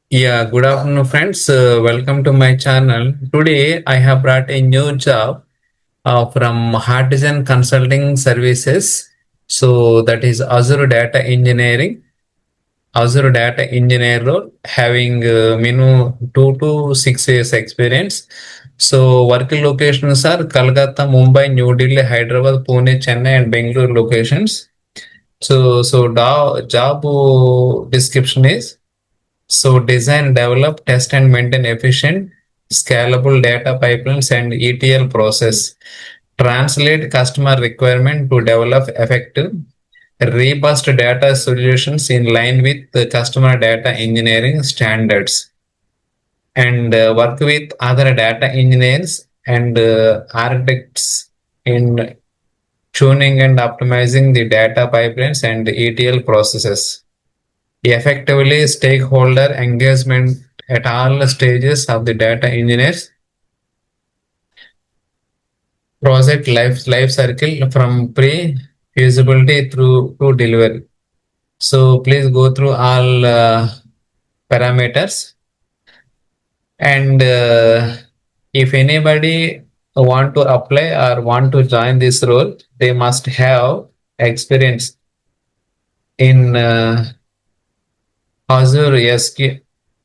Yeah, good afternoon, friends. Welcome to my channel. Today, I have brought a new job from Artisan Consulting Services. So, that is Azure Data Engineering. Azure Data Engineer role, having minimum 2 to 6 years experience. So, working locations are Kolkata, Mumbai, New Delhi, Hyderabad, Pune, Chennai, and Bangalore locations. So, job description is so design, develop, test and maintain efficient, scalable data pipelines and ETL process. Translate customer requirement to develop effective, robust data solutions in line with the customer data engineering standards. And work with other data engineers and architects in tuning and optimizing the data pipelines and ETL processes. Effectively stakeholder engagement at all stages of the data engineers project life cycle from pre-feasibility through to delivery. So please go through all parameters, and if anybody want to apply or want to join this role, they must have experience in Azure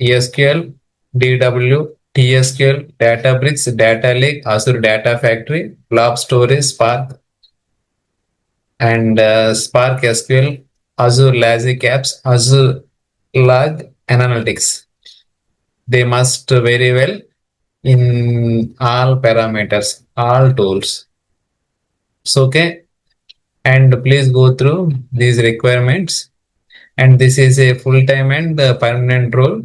SQL, DW, TSQL, Databricks, Data Lake, Azure Data Factory, Blob Storage, Spark, and Spark SQL, Azure Lazy Apps, Azure Log Analytics. They must very well in all parameters, all tools. So, okay, and please go through these requirements. And this is a full-time and permanent role.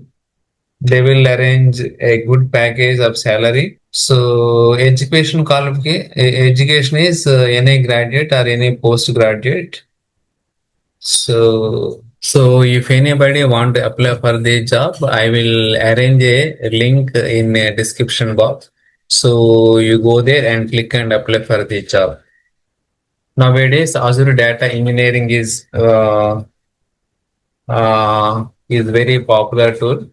They will arrange a good package of salary. So education qualification, education is any graduate or any postgraduate. So if anybody want to apply for the job, I will arrange a link in a description box. So you go there and click and apply for the job. Nowadays, Azure Data Engineering is very popular tool.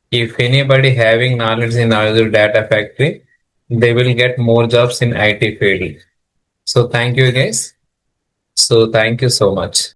If anybody having knowledge in Azure Data Factory, they will get more jobs in IT field. So thank you guys. So thank you so much.